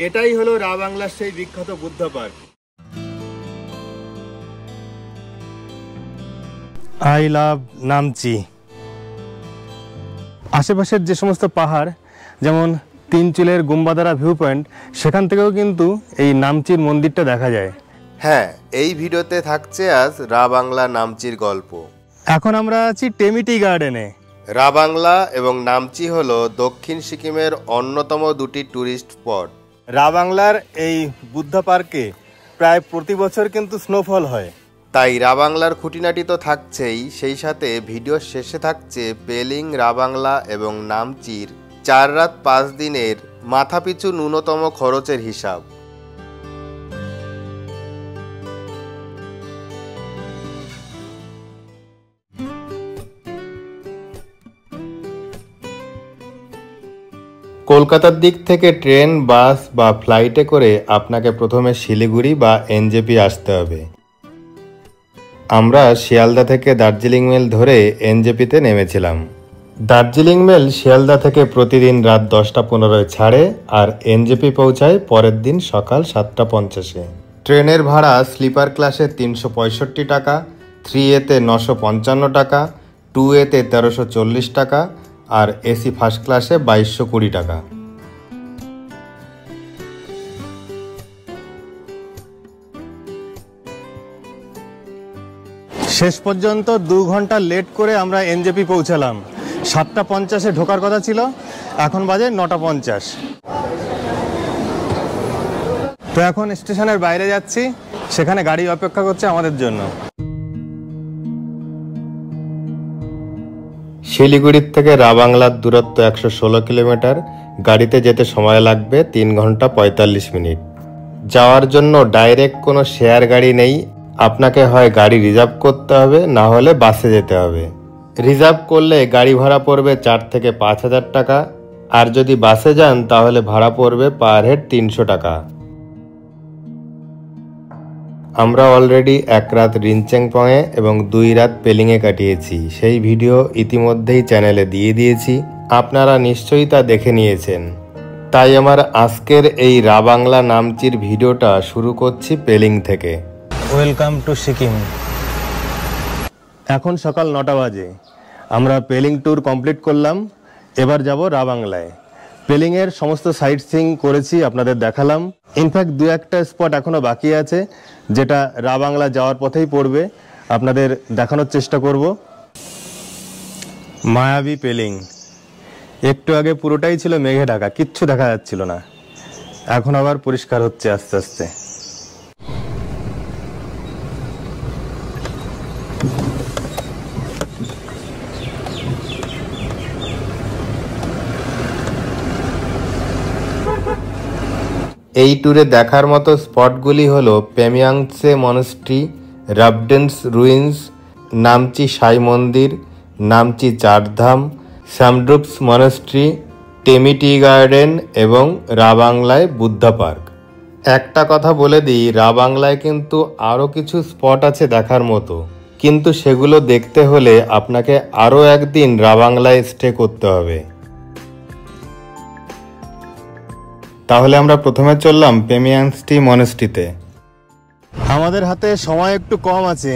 এটাই হলো রা বাংলার সেই বিখ্যাত Buddha park. I love Namchi. আশেপাশের যে সমস্ত পাহাড়, যেমন তিনচুলের গুম্বাদারা ভিউ পয়েন্ট, সেখান থেকেও কিন্তু এই নামচির মন্দিরটা দেখা যায়। হ্যাঁ, এই ভিডিওতে থাকছে আজ রা বাংলা নামচির গল্প। এখন আমরা আছি টেমিটি গার্ডেনে। রা বাংলা এবং নামচি হলো দক্ষিণ সিকিমের অন্যতম দুটি ট্যুরিস্ট স্পট। রা বাংলার এই বুদ্ধ পার্কে প্রায় প্রতি বছর কিন্তু স্নোফল হয়। তাই রা বাংলার খুঁটিনাটি তো থাকছেই, সেই সাথে ভিডিওর শেষে থাকছে পেলিং, রা বাংলা এবং নামচির 4 রাত 5 দিনের মাথাপিছু ন্যূনতম খরচের হিসাব। কলকাতার দিক থেকে ট্রেন, বাস বা ফ্লাইটে করে আপনাকে প্রথমে শিলিগুড়ি বা এনজেপি আসতে হবে। আমরা শিয়ালদা থেকে দার্জিলিং মেল ধরে এনজেপিতে নেমেছিলাম। দার্জিলিং মেল শিয়ালদা থেকে প্রতিদিন রাত 10:15 ছাড়ে আর এনজেপি পৌঁছায় পরের দিন সকাল 7:50। ট্রেনের ভাড়া স্লিপার ক্লাসে 365 টাকা, 3A-তে 955 টাকা, 2A-তে 1340 টাকা আর এসি ফার্স্ট ক্লাসে 2220 টাকা। শেষ পর্যন্ত 2 ঘন্টা লেট করে আমরা এনজেপি পৌঁছালাম। 7:50-এ ঢোকার কথা ছিল, এখন বাজে 9:50। তো এখন স্টেশনের বাইরে যাচ্ছি, সেখানে গাড়ি অপেক্ষা করছে আমাদের জন্য। শিলিগুড়ির থেকে রা বাংলার দূরত্ব 116 কিলোমিটার। গাড়িতে যেতে সময় লাগবে 3 ঘন্টা 45 মিনিট। যাওয়ার জন্য ডাইরেক্ট কোনো শেয়ার গাড়ি নেই, আপনাকে হয় গাড়ি রিজার্ভ করতে হবে, না হলে বাসে যেতে হবে। রিজার্ভ করলে গাড়ি ভাড়া পড়বে 4 থেকে 5 হাজার টাকা, আর যদি বাসে যান তাহলে ভাড়া পড়বে পার হেড 300 টাকা। আমরা অলরেডি 1 রাত রিনচেংপংয়ে এবং 2 রাত পেলিংয়ে কাটিয়েছি। সেই ভিডিও ইতিমধ্যেই চ্যানেলে দিয়ে দিয়েছি, আপনারা নিশ্চয়ই তা দেখে নিয়েছেন। তাই আমার আজকের এই রা বাংলা নামচির ভিডিওটা শুরু করছি পেলিং থেকে। Welcome to Sikkim. এখন সকাল 9টা বাজে। আমরা পেলিং ট্যুর কমপ্লিট করলাম, এবার যাব রা বাংলায়। পেলিংয়ের সমস্ত সাইট সিইং করেছি, আপনাদের দেখালাম। ইনফ্যাক্ট 2-1টা স্পট এখনও বাকি আছে, যেটা রা বাংলা যাওয়ার পথেই পড়বে, আপনাদের দেখানোর চেষ্টা করব। মায়াবী পেলিং। একটু আগে পুরোটাই ছিল মেঘে ঢাকা, কিচ্ছু দেখা যাচ্ছিল না, এখন আবার পরিষ্কার হচ্ছে আস্তে আস্তে। এই ট্যুরে দেখার মতো স্পটগুলি হলো পেমিয়াংসে মনেস্ট্রি, রাবডেন্স রুইন্স, নামচি সাই মন্দির, নামচি চারধাম, সামড্রুপস মনেস্ট্রি, টেমিটি গার্ডেন এবং রা বাংলায় বুদ্ধা পার্ক। একটা কথা বলে দিই, রা বাংলায় কিন্তু আরও কিছু স্পট আছে দেখার মতো, কিন্তু সেগুলো দেখতে হলে আপনাকে আরও একদিন রা বাংলায় স্টে করতে হবে। তাহলে আমরা প্রথমে চললাম পেমিয়াংসটি মনেস্ট্রিতে। আমাদের হাতে সময় একটু কম আছে,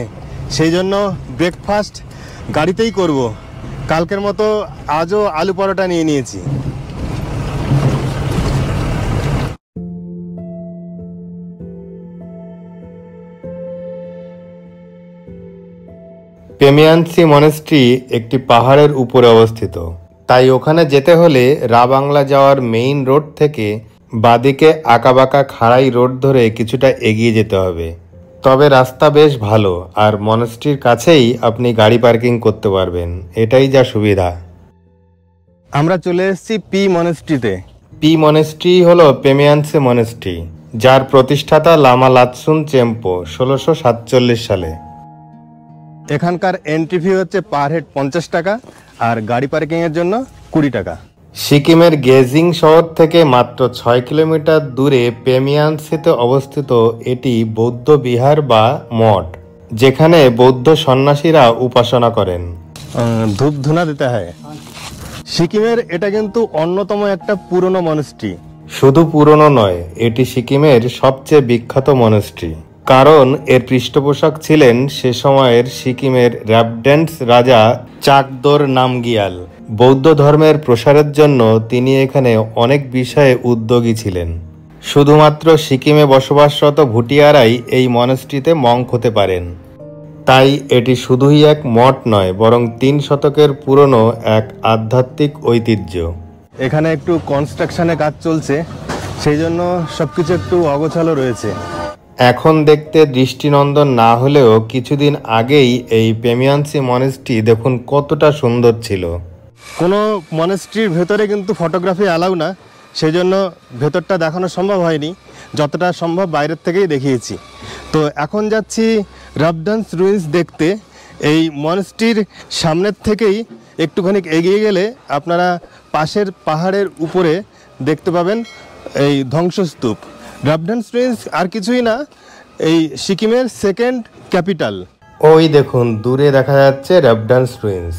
সেই জন্য ব্রেকফাস্ট গাড়িতেই করব। কালকের মতো আজও আলু পরোটা নিয়ে নিয়েছি। পেমিয়াংসি মনেস্ট্রি একটি পাহাড়ের উপরে অবস্থিত, তাই ওখানে যেতে হলে রা বাংলা যাওয়ার মেইন রোড থেকে বাদিকে আঁকাবাঁকা খাড়াই রোড ধরে কিছুটা এগিয়ে যেতে হবে। তবে রাস্তা বেশ ভালো, আর মনেস্ট্রির কাছেই আপনি গাড়ি পার্কিং করতে পারবেন, এটাই যা সুবিধা। আমরা চলে এসেছি পি মনেস্ট্রিতে। পি মনেস্ট্রি হলো পেমিয়াংসে মনেস্ট্রি, যার প্রতিষ্ঠাতা লামা লাতসুন চেম্পো 1647 সালে। এখানকার এন্ট্রি ফি হচ্ছে পার হেড 50 টাকা, আর গাড়ি পার্কিংয়ের জন্য 20 টাকা। সিকিমের গেজিং শহর থেকে মাত্র 6 কিলোমিটার দূরে পেমিয়াংসিতে অবস্থিত এটি বৌদ্ধ বিহার বা মঠ, যেখানে বৌদ্ধ সন্ন্যাসীরা উপাসনা করেন। ধূপ ধুনা দিতে হয়। সিকিমের এটা কিন্তু অন্যতম একটা পুরনো মনেস্ট্রি। শুধু পুরনো নয়, এটি সিকিমের সবচেয়ে বিখ্যাত মনেস্ট্রি, কারণ এর পৃষ্ঠপোষক ছিলেন সে সময়ের সিকিমের র্যাবড্যান্স রাজা চাকদোর নামগিয়াল। বৌদ্ধ ধর্মের প্রসারের জন্য তিনি এখানে অনেক বিষয়ে উদ্যোগী ছিলেন। শুধুমাত্র সিকিমে বসবাসরত ভুটিয়ারাই এই মনেস্ট্রিতে মঙ্ক হতে পারেন। তাই এটি শুধুই এক মঠ নয়, বরং 3 শতকের পুরনো এক আধ্যাত্মিক ঐতিহ্য। এখানে একটু কনস্ট্রাকশনে কাজ চলছে, সেই জন্য সবকিছু একটু অগোছালো রয়েছে। এখন দেখতে দৃষ্টিনন্দন না হলেও কিছুদিন আগেই এই পেমিয়ান্সি মনেস্ট্রি দেখুন কতটা সুন্দর ছিল। কোনো মনেস্ট্রির ভেতরে কিন্তু ফটোগ্রাফি অ্যালাউ না, সেই জন্য ভেতরটা দেখানো সম্ভব হয়নি, যতটা সম্ভব বাইরের থেকেই দেখিয়েছি। তো এখন যাচ্ছি রাবডান্স রুইন্স দেখতে। এই মনেস্ট্রির সামনের থেকেই একটুখানি এগিয়ে গেলে আপনারা পাশের পাহাড়ের উপরে দেখতে পাবেন এই ধ্বংসস্তূপ। রাবডান্স রুইন্স আর কিছুই না, এই সিকিমের সেকেন্ড ক্যাপিটাল। ওই দেখুন দূরে দেখা যাচ্ছে রাবডান্স রুইন্স।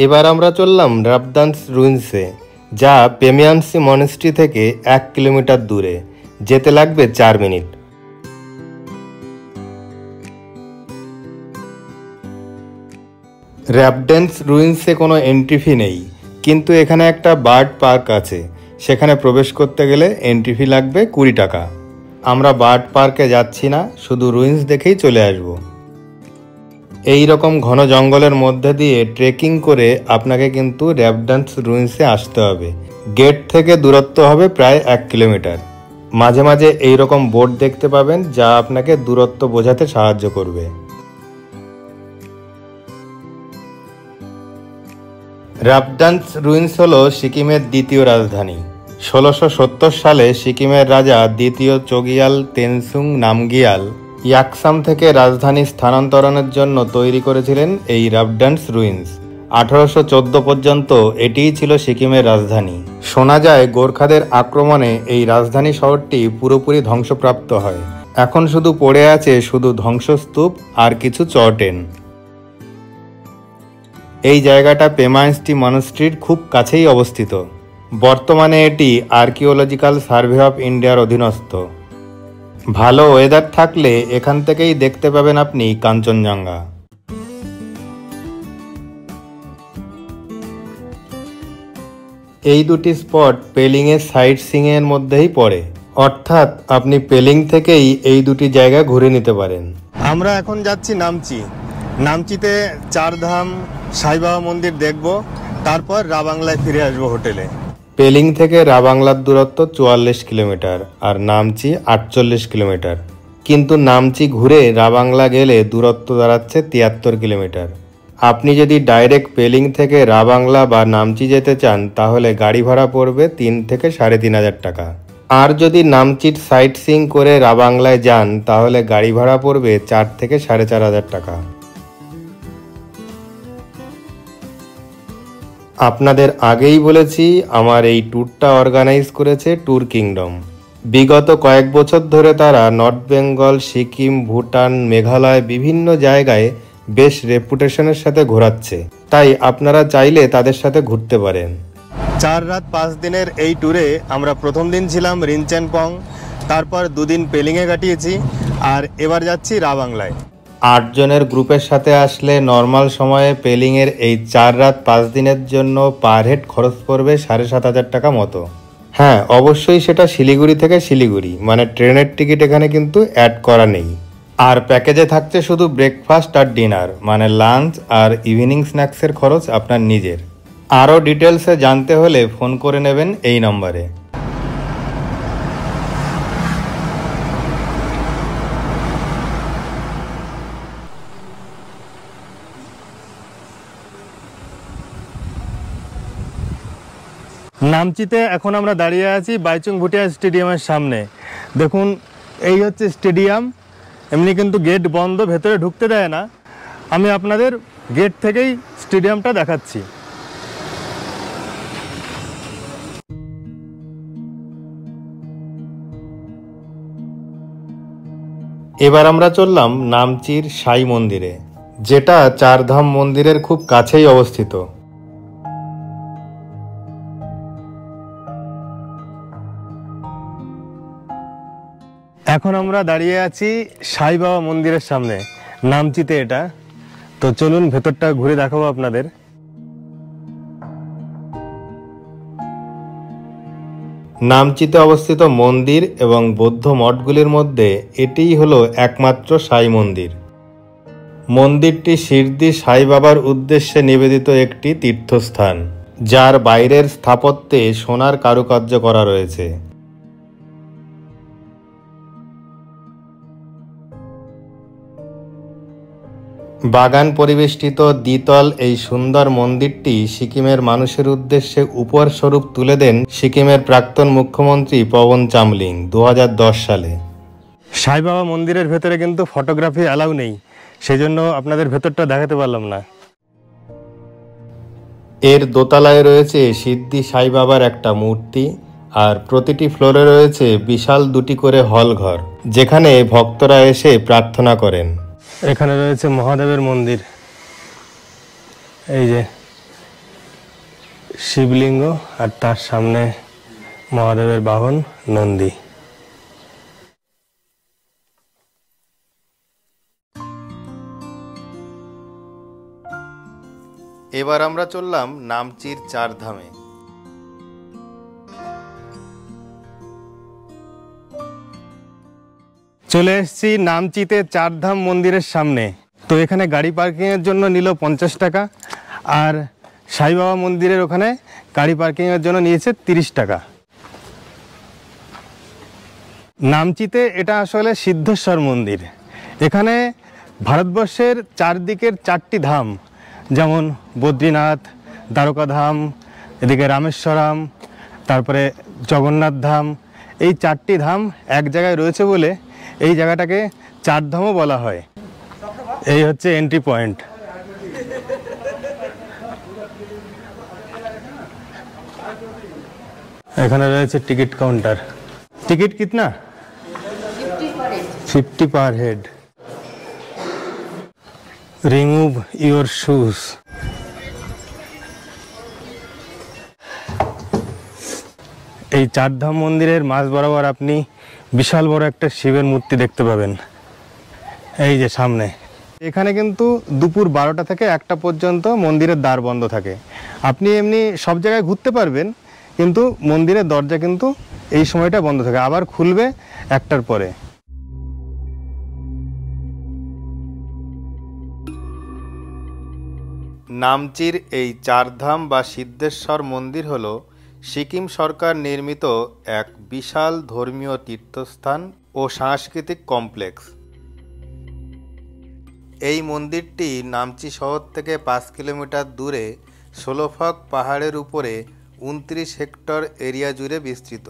এবার আমরা চললাম রাবডান্স রুইন্সে, যা পেমিয়ান্সি মনেস্ট্রি থেকে 1 কিলোমিটার দূরে, যেতে লাগবে 4 মিনিট। রাবডান্স রুইন্সে কোনো এন্ট্রি ফি নেই, কিন্তু এখানে একটা বার্ড পার্ক আছে, সেখানে প্রবেশ করতে গেলে এন্ট্রি ফি লাগবে 20 টাকা। আমরা বার্ড পার্কে যাচ্ছি না, শুধু রুইন্স দেখেই চলে আসবো। এই রকম ঘন জঙ্গলের মধ্যে দিয়ে ট্রেকিং করে আপনাকে কিন্তু রাবডান্স রুইন্সে আসতে হবে। গেট থেকে দূরত্ব হবে প্রায় 1 কিলোমিটার। মাঝে মাঝে এই রকম বোর্ড দেখতে পাবেন, যা আপনাকে দূরত্ব বোঝাতে সাহায্য করবে। রাবডান্স রুইন্স হলো সিকিমের দ্বিতীয় রাজধানী। 1670 সালে সিকিমের রাজা দ্বিতীয় চোগিয়াল তেনসুং নামগিয়াল ইয়াকসাম থেকে রাজধানী স্থানান্তরণের জন্য তৈরি করেছিলেন এই রাবডান্স রুইন্স। 1814 পর্যন্ত এটিই ছিল সিকিমের রাজধানী। শোনা যায় গোর্খাদের আক্রমণে এই রাজধানী শহরটি পুরোপুরি ধ্বংসপ্রাপ্ত হয়। এখন শুধু পড়ে আছে শুধু ধ্বংসস্তূপ আর কিছু চটেন। এই জায়গাটা পেমান্সি মনেস্ট্রির খুব কাছেই অবস্থিত। বর্তমানে এটি আর্কিওলজিক্যাল সার্ভে অফ ইন্ডিয়ার অধীনস্থ। ভালো ওয়েদার থাকলে এখান থেকেই দেখতে পাবেন আপনি কাঞ্চনজঙ্ঘা। এই দুটি স্পট পেলিংয়ের সাইট সিইংয়ের মধ্যেই পড়ে, অর্থাৎ আপনি পেলিং থেকেই এই দুটি জায়গা ঘুরে নিতে পারেন। আমরা এখন যাচ্ছি নামচি। নামচিতে 4 ধাম সাই বাবা মন্দির দেখব, তারপর রাবাংলায় ফিরে আসবো হোটেলে। পেলিং থেকে রাবাংলার দূরত্ব 44 কিলোমিটার আর নামচি 48 কিলোমিটার, কিন্তু নামচি ঘুরে রাবাংলা গেলে দূরত্ব দাঁড়াচ্ছে 73 কিলোমিটার। আপনি যদি ডাইরেক্ট পেলিং থেকে রাবাংলা বা নামচি যেতে চান তাহলে গাড়ি ভাড়া পড়বে 3 থেকে 3,500 টাকা। আর যদি নামচির সাইট সিইং করে রাবাংলায় যান তাহলে গাড়ি ভাড়া পড়বে 4 থেকে 4,500 টাকা। আপনাদের আগেই বলেছি আমার এই ট্যুরটা অর্গানাইজ করেছে ট্যুর কিংডম। বিগত কয়েক বছর ধরে তারা নর্থ বেঙ্গল, সিকিম, ভুটান, মেঘালয় বিভিন্ন জায়গায় বেশ রেপুটেশনের সাথে ঘোরাচ্ছে, তাই আপনারা চাইলে তাদের সাথে ঘুরতে পারেন। 4 রাত 5 দিনের এই ট্যুরে আমরা প্রথম দিন ছিলাম রিনচেনপং, তারপর 2 দিন পেলিংয়ে কাটিয়েছি, আর এবার যাচ্ছি রাবাংলায়। 8 জনের গ্রুপের সাথে আসলে নর্মাল সময়ে পেলিংয়ের এই 4 রাত 5 দিনের জন্য পার হেড খরচ পড়বে 7,500 টাকা মতো। হ্যাঁ, অবশ্যই সেটা শিলিগুড়ি থেকে শিলিগুড়ি, মানে ট্রেনের টিকিট এখানে কিন্তু অ্যাড করা নেই। আর প্যাকেজে থাকছে শুধু ব্রেকফাস্ট আর ডিনার, মানে লাঞ্চ আর ইভিনিং স্ন্যাক্সের খরচ আপনার নিজের। আরও ডিটেলসে জানতে হলে ফোন করে নেবেন এই নম্বরে। নামচিতে এখন আমরা দাঁড়িয়ে আছি বাইচুং ভুটিয়া স্টেডিয়ামের সামনে। দেখুন এই হচ্ছে স্টেডিয়াম। এমনি কিন্তু গেট বন্ধ, ভেতরে ঢুকতে দেয় না। আমি আপনাদের গেট থেকেই স্টেডিয়ামটা দেখাচ্ছি। এবার আমরা চললাম নামচির সাই মন্দিরে, যেটা চারধাম মন্দিরের খুব কাছেই অবস্থিত। এখন আমরা দাঁড়িয়ে আছি সাই বাবা মন্দিরের সামনে, নামচিতে এটা। তো চলুন ভেতরটা ঘুরে দেখাবো আপনাদের। নামচিতে অবস্থিত মন্দির এবং বৌদ্ধ মঠগুলির মধ্যে এটিই হলো একমাত্র সাই মন্দির। মন্দিরটি শিরদি সাই বাবার উদ্দেশ্যে নিবেদিত একটি তীর্থস্থান, যার বাইরের স্থাপত্যে সোনার কারুকার্য করা রয়েছে। বাগান পরিবেষ্টিত দ্বিতল এই সুন্দর মন্দিরটি সিকিমের মানুষের উদ্দেশ্যে উপহার স্বরূপ তুলে দেন সিকিমের প্রাক্তন মুখ্যমন্ত্রী পবন চামলিং 2010 সালে। সাই বাবা মন্দিরের ভেতরে কিন্তু ফটোগ্রাফি অ্যালাউ নেই, সেজন্য আপনাদের ভেতরটা দেখাতে পারলাম না। এর দোতলায় রয়েছে সিদ্ধি সাই বাবার একটা মূর্তি, আর প্রতিটি ফ্লোরে রয়েছে বিশাল দুটি করে হল ঘর, যেখানে ভক্তরা এসে প্রার্থনা করেন। এখানে রয়েছে মহাদেবের মন্দির, এই যে শিবলিঙ্গ, আর তার সামনে মহাদেবের বাহন নন্দী। এবার আমরা চললাম নামচির চারধামে। চলে এসেছি নামচিতে চারধাম মন্দিরের সামনে। তো এখানে গাড়ি পার্কিংয়ের জন্য নিল 50 টাকা, আর সাই বাবা মন্দিরের ওখানে গাড়ি পার্কিংয়ের জন্য নিয়েছে 30 টাকা। নামচিতে এটা আসলে সিদ্ধেশ্বর মন্দির। এখানে ভারতবর্ষের চারদিকের 4টি ধাম, যেমন বদ্রীনাথ, দ্বারকা ধাম, এদিকে রামেশ্বরম, তারপরে জগন্নাথ ধাম, এই 4টি ধাম এক জায়গায় রয়েছে বলে এই জায়গাটাকে চারধামও বলা হয়। এই হচ্ছে এন্ট্রি পয়েন্ট। এখানে রয়েছে টিকিট কাউন্টার। টিকিট কিতনা? 50 पर हेड। Remove your shoes. এই চারধাম মন্দিরের মাঝ বরাবর আপনি বিশাল বড় একটা শিবের মূর্তি দেখতে পাবেন, এই যে সামনে। এখানে কিন্তু দুপুর 12টা থেকে 1টা পর্যন্ত মন্দিরের দ্বার বন্ধ থাকে। আপনি এমনি সব জায়গায় ঘুরতে পারবেন, কিন্তু মন্দিরের দরজা কিন্তু এই সময়টা বন্ধ থাকে, আবার খুলবে 1টার পরে। নামচির এই চারধাম বা সিদ্ধেশ্বর মন্দির হল সিকিম সরকার নির্মিত এক বিশাল ধর্মীয় তীর্থস্থান ও সাংস্কৃতিক কমপ্লেক্স। এই মন্দিরটি নামচি শহর থেকে 5 কিলোমিটার দূরে সোলোফক পাহাড়ের উপরে 29 হেক্টর এরিয়া জুড়ে বিস্তৃত।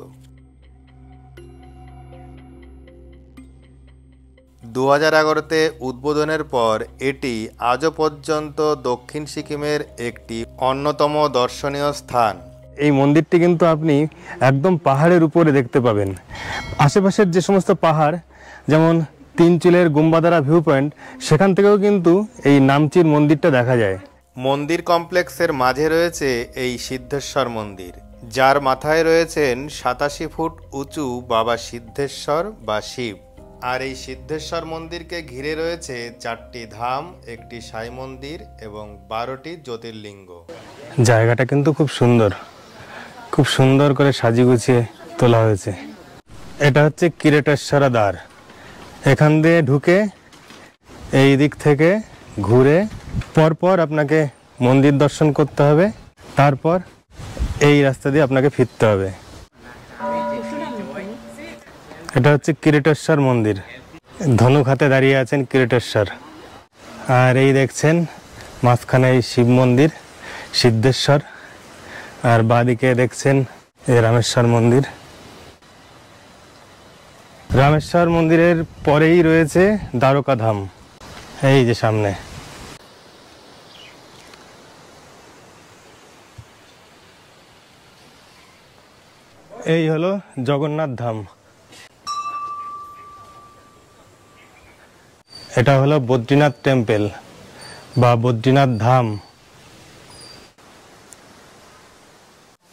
2011-তে উদ্বোধনের পর এটি আজও পর্যন্ত দক্ষিণ সিকিমের একটি অন্যতম দর্শনীয় স্থান। এই মন্দিরটি কিন্তু আপনি একদম পাহাড়ের উপরে দেখতে পাবেন। আশেপাশের যে সমস্ত পাহাড়, যেমন তিনচুলের গুম্বাদারা ভিউ পয়েন্ট, সেখান থেকেও কিন্তু এই নামচির মন্দিরটা দেখা যায়। মন্দির কমপ্লেক্সের মাঝে রয়েছে এই সিদ্ধেশ্বর মন্দির, যার মাথায় রয়েছেন 87 ফুট উঁচু বাবা সিদ্ধেশ্বর বা শিব। আর এই সিদ্ধেশ্বর মন্দিরকে ঘিরে রয়েছে 4টি ধাম, একটি সাই মন্দির এবং 12টি জ্যোতির্লিঙ্গ। জায়গাটা কিন্তু খুব সুন্দর, খুব সুন্দর করে সাজিয়ে গুছিয়ে তোলা হয়েছে। এটা হচ্ছে কিরেটেশ্বরা দ্বার। এখান দিয়ে ঢুকে এই দিক থেকে ঘুরে পরপর আপনাকে মন্দির দর্শন করতে হবে, তারপর এই রাস্তা দিয়ে আপনাকে ফিরতে হবে। এটা হচ্ছে কিরেটেশ্বর মন্দির। ধনুক হাতে দাঁড়িয়ে আছেন কিরেটেশ্বর, আর এই দেখছেন মাঝখানে এই শিব মন্দির সিদ্ধেশ্বর, আর বাঁদিকে দেখছেন এই রামেশ্বর মন্দির। রামেশ্বর মন্দিরের পরেই রয়েছে দ্বারকা ধাম, এই যে সামনে। এই হলো জগন্নাথ ধাম। এটা হলো বদ্রীনাথ টেম্পল বা বদ্রীনাথ ধাম।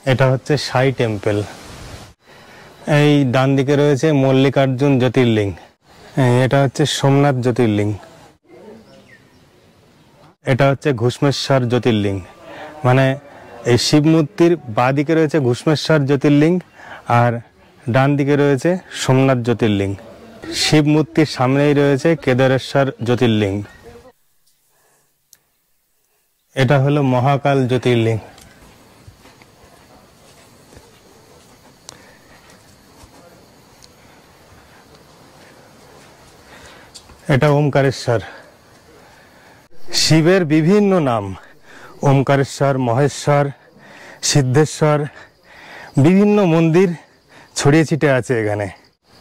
এটা হচ্ছে সাই টেম্পল। এই ডান দিকে রয়েছে মল্লিকার্জুন জ্যোতির্লিঙ্গ। এটা হচ্ছে সোমনাথ জ্যোতির্লিঙ্গ। এটা হচ্ছে ঘুষ্মেশ্বর জ্যোতির্লিঙ্গ। মানে এই শিব মূর্তির বাঁ দিকে রয়েছে ঘুষ্মেশ্বর জ্যোতির্লিঙ্গ আর ডান দিকে রয়েছে সোমনাথ জ্যোতির্লিঙ্গ। শিব মূর্তির সামনেই রয়েছে কেদারেশ্বর জ্যোতির্লিঙ্গ। এটা হলো মহাকাল জ্যোতির্লিঙ্গ। এটা ওমকারেশ্বর। শিবের বিভিন্ন নাম, ওমকারেশ্বর, মহেশ্বর, সিদ্ধেশ্বর, বিভিন্ন মন্দির ছড়িয়ে ছিটে আছে এখানে।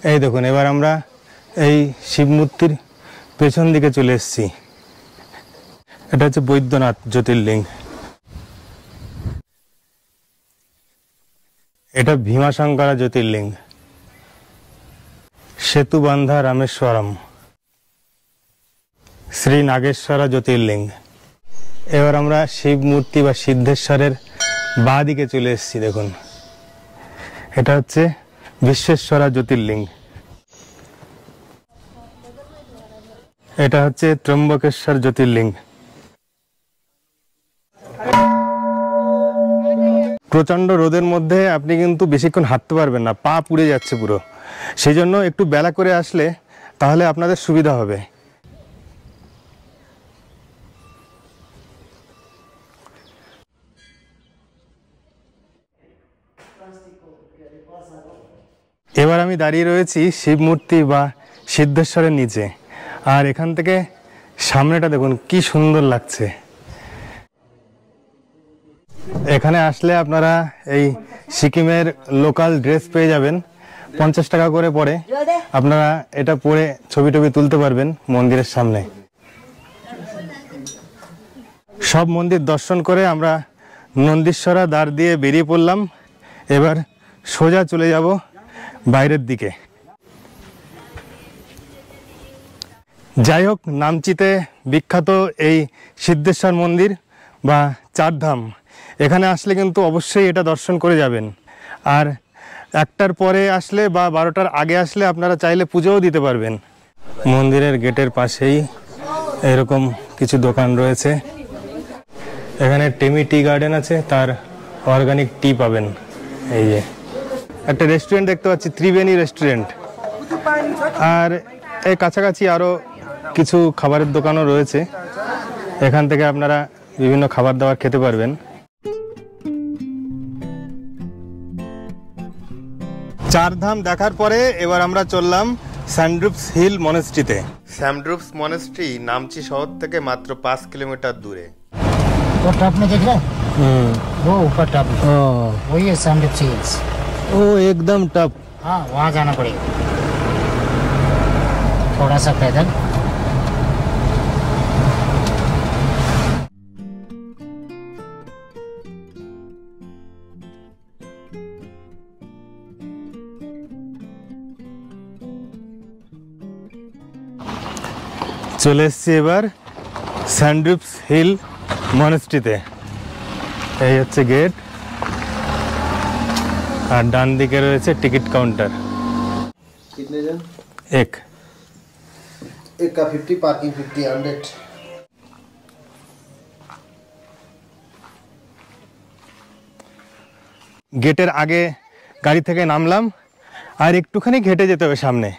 এই দেখুন, এবার আমরা এই শিব মূর্তির পেছন দিকে চলে এসেছি। এটা হচ্ছে বৈদ্যনাথ জ্যোতির্লিঙ্গ। এটা ভীমাশঙ্করা জ্যোতির্লিঙ্গ। সেতুবান্ধা রামেশ্বরম, শ্রী নাগেশ্বরা জ্যোতির্লিঙ্গ। এবার আমরা শিব মূর্তি বা সিদ্ধেশ্বরের বাঁ দিকে চলে এসেছি। দেখুন, এটা হচ্ছে বিশ্বেশ্বরা জ্যোতির্লিঙ্গ। এটা হচ্ছে ত্রম্বকেশ্বর জ্যোতির্লিঙ্গ। প্রচন্ড রোদের মধ্যে আপনি কিন্তু বেশিক্ষণ হাঁটতে পারবেন না, পা পুড়ে যাচ্ছে পুরো। সেই জন্য একটু বেলা করে আসলে তাহলে আপনাদের সুবিধা হবে। এবার আমি দাঁড়িয়ে রয়েছি শিব মূর্তি বা সিদ্ধেশ্বরের নিচে। আর এখান থেকে সামনেটা দেখুন কি সুন্দর লাগছে। এখানে আসলে আপনারা এই সিকিমের লোকাল ড্রেস পেয়ে যাবেন, 50 টাকা করে পড়ে। আপনারা এটা পরে ছবি টবি তুলতে পারবেন মন্দিরের সামনে। সব মন্দির দর্শন করে আমরা নন্দীশ্বরা দ্বার দিয়ে বেরিয়ে পড়লাম। এবার সোজা চলে যাব বাইরের দিকে। যাই হোক, নামচিতে বিখ্যাত এই সিদ্ধেশ্বর মন্দির বা চারধাম, এখানে আসলে কিন্তু অবশ্যই এটা দর্শন করে যাবেন। আর 1টার পরে আসলে বা 12টার আগে আসলে আপনারা চাইলে পুজোও দিতে পারবেন। মন্দিরের গেটের পাশেই এরকম কিছু দোকান রয়েছে। এখানে টেমি টি গার্ডেন আছে, তার অর্গানিক টি পাবেন। এই যে একটা রেস্টুরেন্ট দেখতে পাচ্ছি, ত্রিবেণী রেস্টুরেন্ট। আর এই কাছাকাছি আরও কিছু খাবারের দোকানও রয়েছে, এখান থেকে আপনারা বিভিন্ন খাবার দাবার খেতে পারবেন। চারধাম দেখার পরে এবার আমরা চললাম স্যান্ড্রুপস হিল মনেস্ট্রিতে। স্যান্ড্রুপস মনেস্ট্রি নামচি শহর থেকে মাত্র 5 কিলোমিটার দূরে। वो टॉप में देख रहे हैं? वो ऊपर टॉप में। वही है सैंडविच हिल्स। ও একদম টপ। हाँ, वहाँ जाना पड़ेगा थोड़ा सा पैदल। চলে এসছি এবার স্যান্ড্রুপস হিল মনেস্ট্রিতে। এই হচ্ছে গেট, আর ডান দিকে রয়েছে টিকিট কাউন্টার। कितने जन? एक का 50, पार्किंग 50, 100। গেটের আগে গাড়ি থেকে নামলাম, আর একটুখানি হেঁটে যেতে হবে সামনে।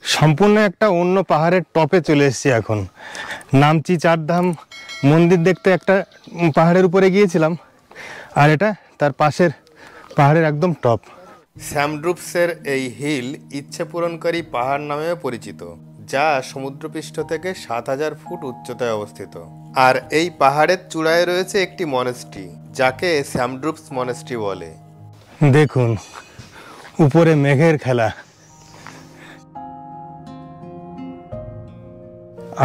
সম্পূর্ণ একটা অন্য পাহাড়ের টপে চলে এসেছি এখন। নামচি চারধাম মন্দির দেখতে একটা পাহাড়ের উপরে গিয়েছিলাম, আর এটা তার পাশের পাহাড়ের একদম টপ। স্যান্ড্রুপসের এই হিল ইচ্ছে পূরণকারী পাহাড় নামেও পরিচিত, যা সমুদ্রপৃষ্ঠ থেকে 7000 ফুট উচ্চতায় অবস্থিত। আর এই পাহাড়ের চূড়ায় রয়েছে একটি মনেস্ট্রি, যাকে স্যান্ড্রুপস মনেস্ট্রি বলে। দেখুন উপরে মেঘের খেলা।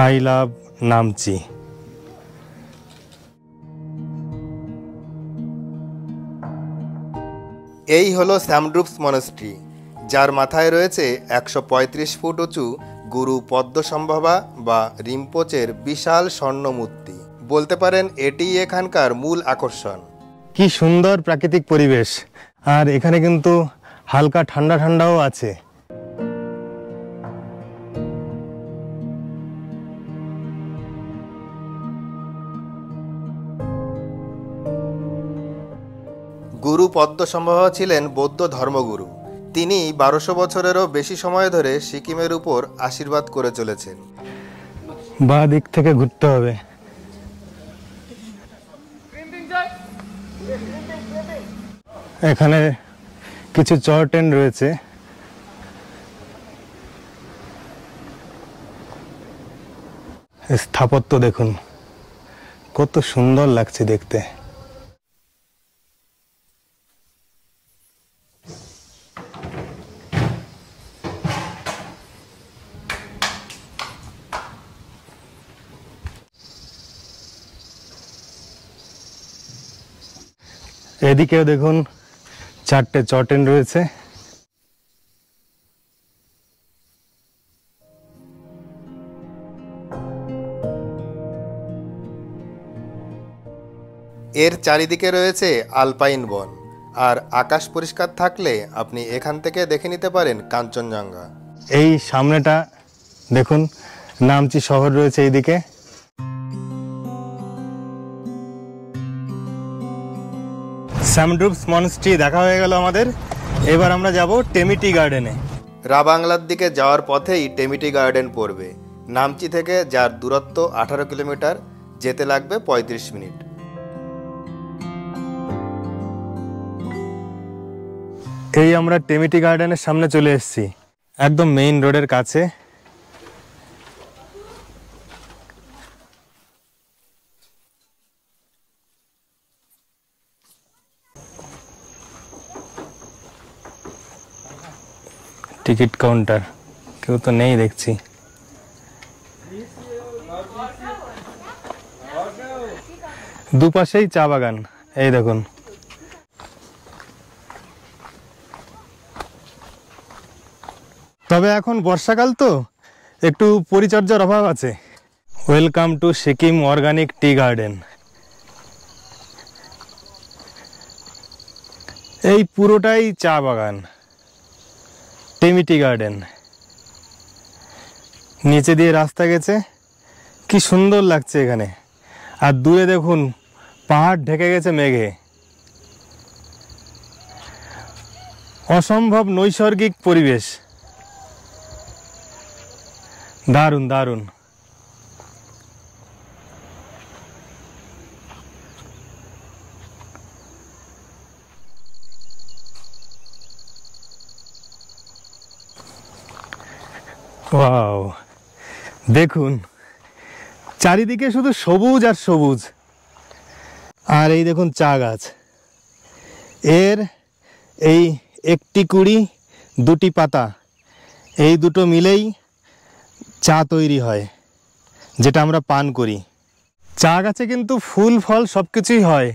I love Namchi. এই হলো স্যামড্রুপস মনাস্ট্রি, যার মাথায় রয়েছে 135 ফুট উঁচু গুরু পদ্মসম্ভবা বা রিম্পোচের বিশাল স্বর্ণ মূর্তি। বলতে পারেন এটিই এখানকার মূল আকর্ষণ। কি সুন্দর প্রাকৃতিক পরিবেশ, আর এখানে কিন্তু হালকা ঠান্ডা ঠান্ডাও আছে। গুরু পদ্মসম্ভবা ছিলেন বৌদ্ধ ধর্মগুরু। তিনি 1200 বছরেরও বেশি সময় ধরে সিকিমের উপর আশীর্বাদ করে চলেছেন। বাঁ দিক থেকে ঘুরতে হবে। এখানে কিছু চট-এন রয়েছে। স্থাপত্য দেখুন, কত সুন্দর লাগছে দেখতে। এদিকেও দেখুন 4টে চট-এন রয়েছে। এর চারিদিকে রয়েছে আলপাইন বন, আর আকাশ পরিষ্কার থাকলে আপনি এখান থেকে দেখে নিতে পারেন কাঞ্চনজঙ্ঘা। এই সামনেটা দেখুন, নামচি শহর রয়েছে এইদিকে। স্যামড্রুপস মনাস্ট্রি দেখা হয়ে গেল আমাদের। এবার আমরা যাব টেমিটি গার্ডেনে। রাবাংলার দিকে যাওয়ার পথেই টেমিটি গার্ডেন পড়বে। নামচি থেকে যার দূরত্ব 18 কিলোমিটার, যেতে লাগবে 35 মিনিট। এই আমরা টেমিটি গার্ডেনের সামনে চলে এসেছি, একদম মেইন রোডের কাছে। টিকিট কাউন্টার, কেউ তো নেই দেখছি। দুপাশেই চা বাগান, এই দেখুন। তবে এখন বর্ষাকাল তো একটু পরিচর্যার অভাব আছে। Welcome to Sikkim organic tea garden. এই পুরোটাই চা বাগান, টেমিটি গার্ডেন। নিচে দিয়ে রাস্তা গেছে, কি সুন্দর লাগছে এখানে। আর দূরে দেখুন পাহাড় ঢেকে গেছে মেঘে। অসম্ভব নৈসর্গিক পরিবেশ, দারুণ দারুণ। ওয়াও, দেখুন চারিদিকে শুধু সবুজ আর সবুজ। আর এই দেখুন চা গাছ, এর এই একটি কুড়ি দুটি পাতা, এই দুটো মিলেই চা তৈরি হয়, যেটা আমরা পান করি। চা গাছে কিন্তু ফুল ফল সব কিছুই হয়,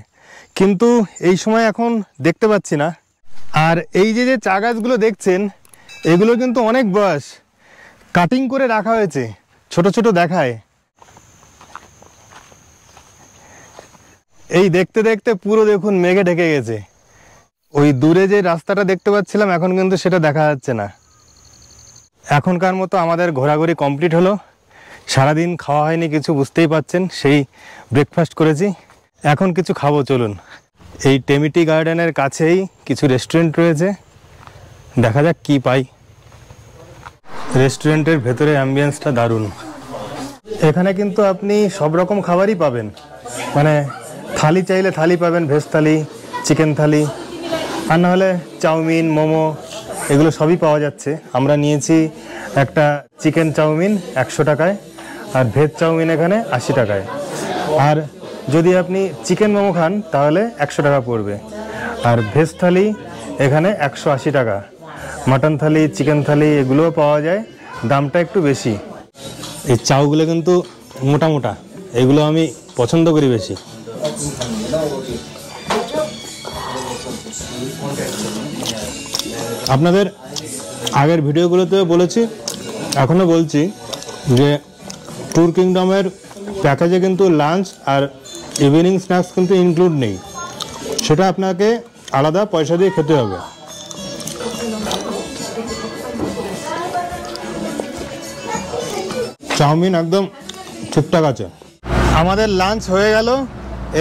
কিন্তু এই সময় এখন দেখতে পাচ্ছি না। আর এই যে যে চা গাছগুলো দেখছেন, এগুলো কিন্তু অনেক বয়স, কাটিং করে রাখা হয়েছে, ছোট ছোট দেখায়। এই দেখতে দেখতে পুরো দেখুন মেঘে ঢেকে গেছে। ওই দূরে যে রাস্তাটা দেখতে পাচ্ছিলাম, এখন কিন্তু সেটা দেখা যাচ্ছে না। এখনকার মতো আমাদের ঘোরাঘুরি কমপ্লিট হলো। সারাদিন খাওয়া হয়নি কিছু, বুঝতেই পাচ্ছেন, সেই ব্রেকফাস্ট করেছি। এখন কিছু খাবো, চলুন। এই টেমিটি গার্ডেনের কাছেই কিছু রেস্টুরেন্ট রয়েছে, দেখা যাক কি পাই। রেস্টুরেন্টের ভেতরে অ্যাম্বিয়েন্সটা দারুণ। এখানে কিন্তু আপনি সব রকম খাবারই পাবেন, মানে থালি চাইলে থালি পাবেন, ভেজ থালি, চিকেন থালি, আর নাহলে চাউমিন, মোমো, এগুলো সবই পাওয়া যাচ্ছে। আমরা নিয়েছি একটা চিকেন চাউমিন 100 টাকায়, আর ভেজ চাউমিন এখানে 80 টাকায়। আর যদি আপনি চিকেন মোমো খান তাহলে 100 টাকা পড়বে। আর ভেজ থালি এখানে 180 টাকা। মাটন থালি, চিকেন থালি এগুলোও পাওয়া যায়, দামটা একটু বেশি। এই চাউগুলো কিন্তু মোটা মোটা, এগুলো আমি পছন্দ করি বেশি। আপনাদের আগের ভিডিওগুলোতে বলেছি, এখনও বলছি যে ট্যুর কিংডমের প্যাকেজে কিন্তু লাঞ্চ আর ইভিনিং স্ন্যাক্স কিন্তু ইনক্লুড নেই, সেটা আপনাকে আলাদা পয়সা দিয়ে খেতে হবে। চাউমিন একদম ঠিকঠাক আছে। আমাদের লাঞ্চ হয়ে গেল,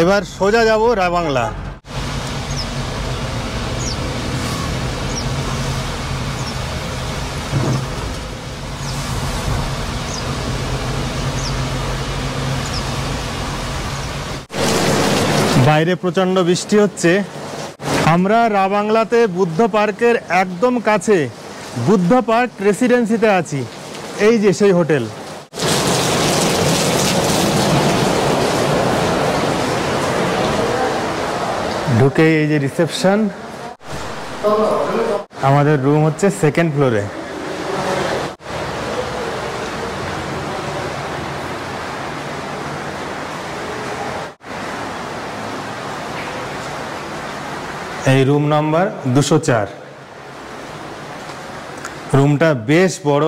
এবার সোজা যাব রাবাংলা। বাইরে প্রচণ্ড বৃষ্টি হচ্ছে। আমরা রাবাংলাতে বুদ্ধ পার্কের একদম কাছে বুদ্ধ পার্ক রেসিডেন্সিতে আছি। এই যে সেই হোটেল। ঢুকে এই যে রিসেপশন, আমাদের রুম হচ্ছে সেকেন্ড ফ্লোরে। এই রুম নাম্বার 204। রুমটা বেশ বড়,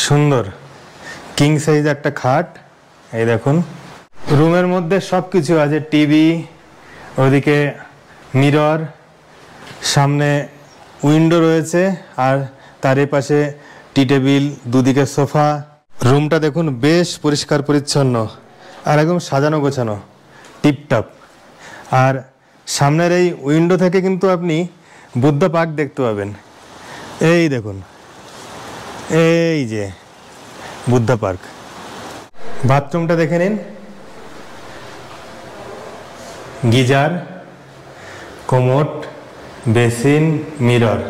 সুন্দর, কিং সাইজ একটা খাট। এই দেখুন, রুমের মধ্যে সব কিছু আছে, টিভি, ওদিকে মিরর, সামনে উইন্ডো রয়েছে, আর তার পাশে টি টেবিল, দুদিকে সোফা। রুমটা দেখুন বেশ পরিষ্কার পরিচ্ছন্ন আর একদম সাজানো গোছানো, টিপটপ। আর সামনের এই উইন্ডো থেকে কিন্তু আপনি বুদ্ধ পার্ক দেখতে পাবেন। এই দেখুন, এই যে বুদ্ধ পার্ক। বাথরুমটা দেখে নিন, গিজার, কোমোড, বেসিন, মিরর,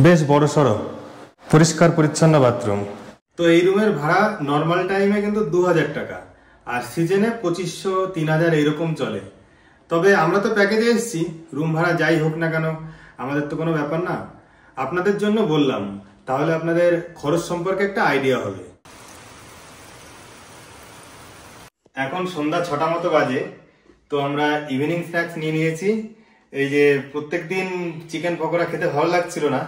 বেশ বড় সড়ো, পরিষ্কার পরিচ্ছন্ন বাথরুম। তো এই রুমের ভাড়া নর্মাল টাইমে কিন্তু 2000 টাকা, আর সিজনে 2500, 3000 এইরকম চলে। তবে আমরা তো প্যাকেজে এসেছি, রুম ভাড়া যাই হোক না কেন আমাদের তো কোনো ব্যাপার না। আপনাদের জন্য বললাম, তাহলে আপনাদের খরচ সম্পর্কে একটা আইডিয়া হবে। এখন সন্ধ্যা 6টা মতো বাজে। তো আমরা ইভিনিং স্ন্যাক্স নিয়ে নিয়েছি। এই যে প্রত্যেকদিন চিকেন পকোড়া খেতে ভালো লাগছিল না,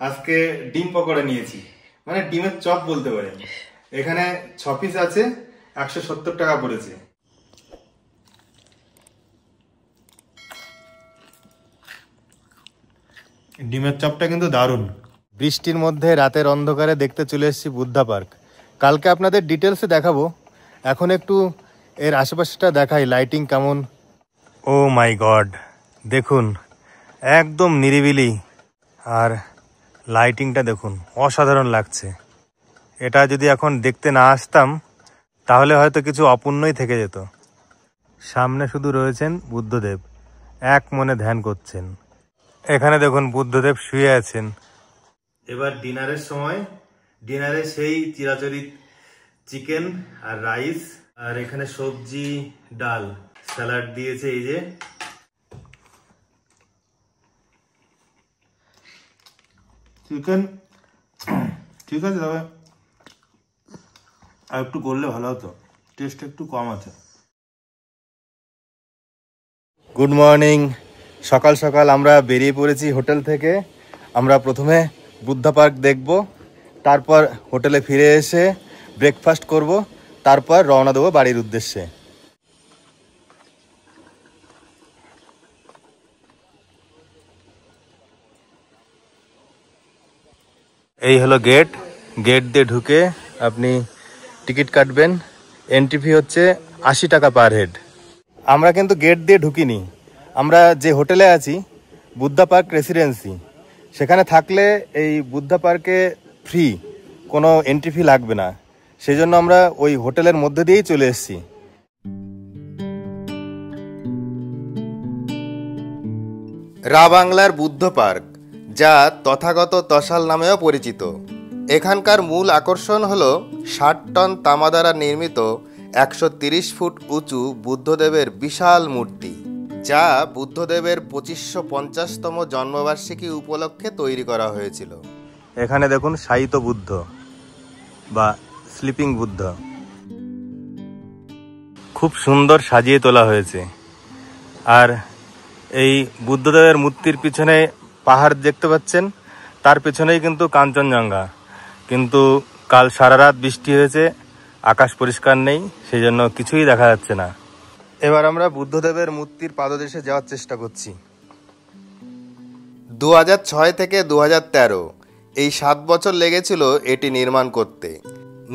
আজকে ডিম পকোড়া নিয়েছি, মানে ডিমের চপ বলতে পারেন। এখানে 6 পিস আছে, 170 টাকা পড়েছে। ডিমের চপটা কিন্তু দারুণ। বৃষ্টির মধ্যে রাতের অন্ধকারে দেখতে চলে এসেছি বুদ্ধা পার্ক। কালকে আপনাদের ডিটেলসে দেখাবো, এখন একটু এর আশেপাশটা দেখাই, লাইটিং কেমন। ও মাই গড, দেখুন একদম নিরিবিলি, আর লাইটিংটা দেখুন অসাধারণ লাগছে। এটা যদি এখন দেখতে না আসতাম তাহলে হয়তো কিছু অপূর্ণই থেকে যেত। সামনে শুধু রয়েছেন বুদ্ধদেব, এক মনে ধ্যান করছেন। এখানে দেখুন বুদ্ধদেব শুয়ে আছেন। এবার ডিনারের সময়, ডিনারে সেই চিরাচরিত চিকেন আর রাইস, আর এখানে সবজি, ডাল, স্যালাড দিয়েছে। এই যে চিকেন ঠিক আছে, তবে আর একটু করলে ভালো হতো, টেস্ট একটু কম আছে। Good morning. সকাল সকাল আমরা বেরিয়ে পড়েছি হোটেল থেকে। আমরা প্রথমে বুদ্ধা পার্ক দেখব, তারপর হোটেলে ফিরে এসে ব্রেকফাস্ট করব, তারপর রওনা দেবো বাড়ির উদ্দেশ্যে। এই হলো গেট। গেট দিয়ে ঢুকে আপনি টিকিট কাটবেন। এন্ট্রি ফি হচ্ছে 80 টাকা পার হেড। আমরা কিন্তু গেট দিয়ে ঢুকিনি, আমরা যে হোটেলে আছি বুদ্ধা পার্ক রেসিডেন্সি, সেখানে থাকলে এই বুদ্ধা পার্কে ফ্রি, কোনো এন্ট্রি ফি লাগবে না। সেই জন্য আমরা ওই হোটেলের মধ্যে দিয়েই চলে এসেছি। রাবাংলার বুদ্ধ পার্ক, যা তথাগত তশাল নামেও পরিচিত। এখানকার মূল আকর্ষণ হল 60 টন তামা দ্বারা নির্মিত 130 ফুট উঁচু বুদ্ধদেবের বিশাল মূর্তি, যা বুদ্ধদেবের 2550তম জন্মবার্ষিকী উপলক্ষে তৈরি করা হয়েছিল। এখানে দেখুন শায়িত বুদ্ধ বা স্লিপিং বুদ্ধ, খুব সুন্দর সাজিয়ে তোলা হয়েছে। আর এই বুদ্ধদেবের মূর্তির পিছনে পাহাড় দেখতে পাচ্ছেন, তার পেছনেই কিন্তু কাঞ্চনজঙ্ঘা। কিন্তু কাল সারা রাত বৃষ্টি হয়েছে, আকাশ পরিষ্কার নেই, সেই জন্য কিছুই দেখা যাচ্ছে না। এবার আমরা বুদ্ধদেবের মূর্তির পাদদেশে যাওয়ার চেষ্টা করছি। 2006 থেকে 2013 এই 7 বছর লেগেছিল এটি নির্মাণ করতে।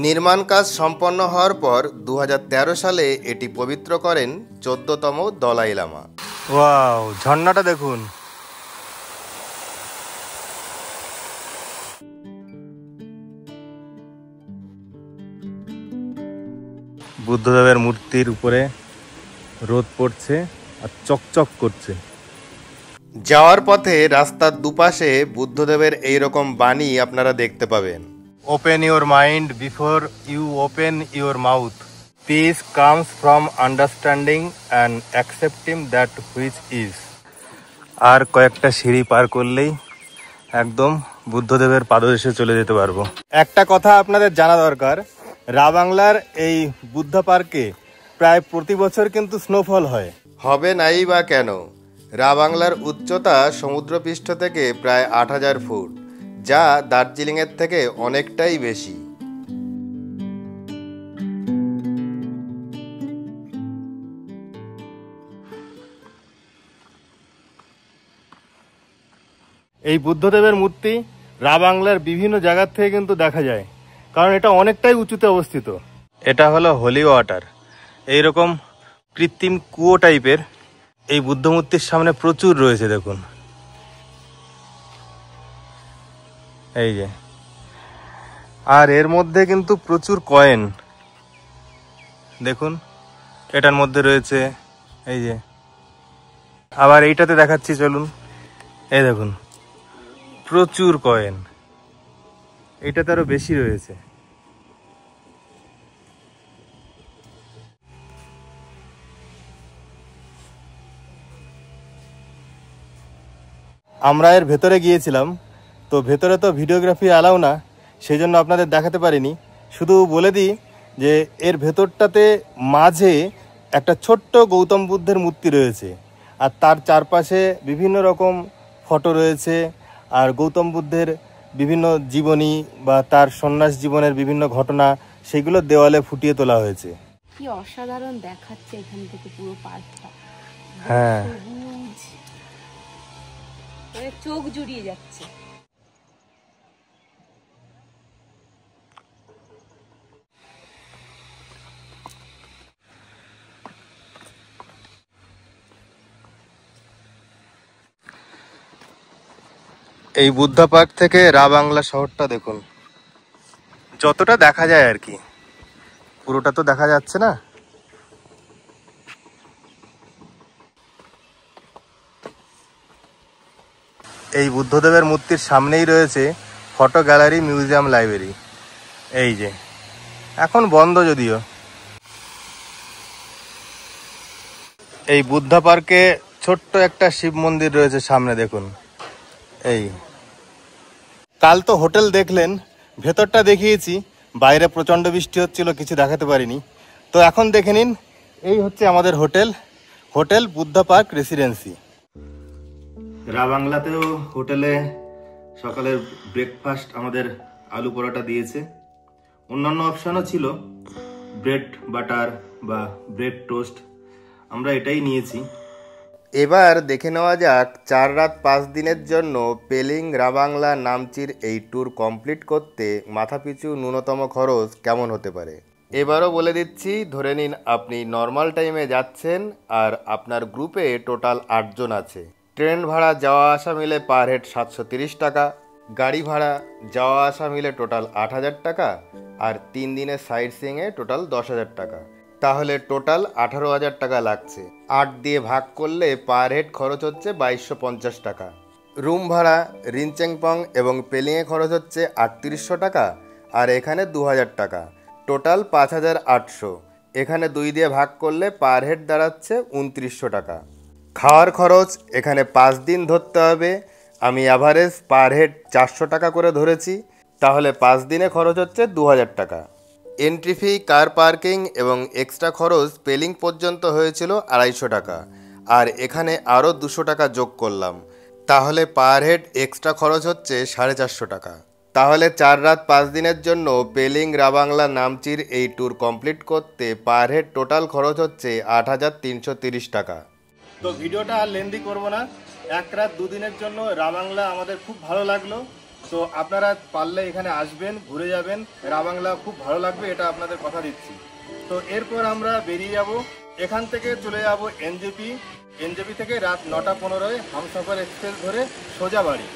নির্মাণ কাজ সম্পন্ন হওয়ার পর 2013 সালে এটি পবিত্র করেন 14তম দলাই লামা। ওয়াও, ঝর্ণাটা দেখুন। বুদ্ধদেবের মূর্তির উপরে রোদ পড়ছে আর চকচক করছে। যাওয়ার পথে রাস্তার দুপাশে বুদ্ধদেবের এইরকম বাণী আপনারা দেখতে পাবেন। Open your mind before you open your mouth, peace comes from understanding and accepting that which is. আর কয়েকটা সিঁড়ি পার করলেই একদম বুদ্ধদেবের পাদদেশে চলে যেতে পারবো। একটা কথা আপনাদের জানা দরকার, রাবাংলার এই বুদ্ধা পার্কে প্রায় প্রতি বছর কিন্তু স্নোফল হয়। হবে নাই বা কেন? রাবাংলার উচ্চতা সমুদ্রপৃষ্ঠ থেকে প্রায় 8000 ফুট, যা দার্জিলিংয়ের থেকে অনেকটাই বেশি। এই বুদ্ধদেবের মূর্তি রাবাংলার বিভিন্ন জায়গার থেকে কিন্তু দেখা যায়, কারণ এটা অনেকটাই উঁচুতে অবস্থিত। এটা হলো হোলি ওয়াটার, এইরকম কৃত্রিম কুয়ো টাইপের এই বুদ্ধ মূর্তির সামনে প্রচুর রয়েছে। দেখুন এই যে, আর এর মধ্যে কিন্তু প্রচুর কয়েন দেখুন, এটার মধ্যে রয়েছে এই যে, আবার এইটাতে দেখাচ্ছি চলুন। এই দেখুন প্রচুর কয়েন, এটাতে আরো বেশি রয়েছে। আমরা এর ভেতরে গিয়েছিলাম, তো ভেতরে তো ভিডিওগ্রাফি অ্যালাউ না, সেই জন্য আপনাদের দেখাতে পারিনি। শুধু বলে দিই যে এর ভেতরটাতে মাঝে একটা ছোট্ট গৌতম বুদ্ধের মূর্তি রয়েছে, আর তার চারপাশে বিভিন্ন রকম ফটো রয়েছে, আর গৌতম বুদ্ধের বিভিন্ন জীবনী বা তার সন্ন্যাস জীবনের বিভিন্ন ঘটনা সেগুলো দেওয়ালে ফুটিয়ে তোলা হয়েছে। কি অসাধারণ দেখাচ্ছে এখান থেকে পুরো পার্কটা। হ্যাঁ, সবুজ, মানে চোখ জুড়িয়ে যাচ্ছে। এই বুদ্ধা পার্ক থেকে রাবাংলা শহরটা দেখুন, যতটা দেখা যায় আর কি, পুরোটা তো দেখা যাচ্ছে না। এই বুদ্ধদেবের মূর্তির সামনেই রয়েছে ফটো গ্যালারি, মিউজিয়াম, লাইব্রেরি। এই যে, এখন বন্ধ যদিও। এই বুদ্ধা পার্কে ছোট্ট একটা শিব মন্দির রয়েছে সামনে দেখুন। এই কাল তো হোটেল দেখলেন, ভেতরটা দেখিয়েছি, বাইরে প্রচণ্ড বৃষ্টি হচ্ছিল, কিছু দেখাতে পারিনি। তো এখন দেখে নিন, এই হচ্ছে আমাদের hotel, hotel Buddha park residency. রাবাংলাতেও হোটেলে সকালের ব্রেকফাস্ট আমাদের আলু পরোটা দিয়েছে, অন্যান্য অপশানও ছিল, ব্রেড বাটার বা ব্রেড টোস্ট, আমরা এটাই নিয়েছি। এবার দেখে নেওয়া যাক 4 রাত 5 দিনের জন্য পেলিং রাবাংলা নামচির এই ট্যুর কমপ্লিট করতে মাথাপিছু ন্যূনতম খরচ কেমন হতে পারে। এবারও বলে দিচ্ছি, ধরে নিন আপনি নর্মাল টাইমে যাচ্ছেন আর আপনার গ্রুপে টোটাল 8 জন আছে। ট্রেন ভাড়া যাওয়া আসা মিলে পার হেড 730 টাকা, গাড়ি ভাড়া যাওয়া আসা মিলে টোটাল 8000 টাকা, আর 3 দিনের সাইট সিইংয়ে টোটাল 10,000 টাকা। তাহলে টোটাল 18,000 টাকা লাগছে। 8 দিয়ে ভাগ করলে পার হেড খরচ হচ্ছে 2250 টাকা। রুম ভাড়া রিনচেংপং এবং পেলিংয়ে খরচ হচ্ছে 3800 টাকা, আর এখানে 2000 টাকা, টোটাল 5800। এখানে 2 দিয়ে ভাগ করলে পার হেড দাঁড়াচ্ছে 2900 টাকা। খাওয়ার খরচ এখানে 5 দিন ধরতে হবে, আমি অ্যাভারেজ পার হেড 400 টাকা করে ধরেছি, তাহলে 5 দিনে খরচ হচ্ছে 2000 টাকা। এন্ট্রি ফি, কার পার্কিং এবং এক্সট্রা খরচ পেলিং পর্যন্ত হয়েছিল 250 টাকা, আর এখানে আরও 200 টাকা যোগ করলাম, তাহলে পার হেড এক্সট্রা খরচ হচ্ছে 450 টাকা। তাহলে 4 রাত 5 দিনের জন্য পেলিং রাবাংলা নামচির এই ট্যুর কমপ্লিট করতে পার হেড টোটাল খরচ হচ্ছে 8330 টাকা। তো ভিডিওটা আর লেন্দি করব না, 1 রাত 2 দিনের জন্য রাবাংলা আমাদের খুব ভালো লাগলো। তো আপনারা পারলে এখানে আসবেন, ঘুরে যাবেন, রাবাংলা খুব ভালো লাগবে, এটা আপনাদের কথা দিচ্ছি। তো এরপর আমরা বেরিয়ে যাব, এখান থেকে চলে যাব এনজেপি থেকে রাত 9টা 15-এ হামসফর এক্সপ্রেস ধরে সোজা বাড়ি।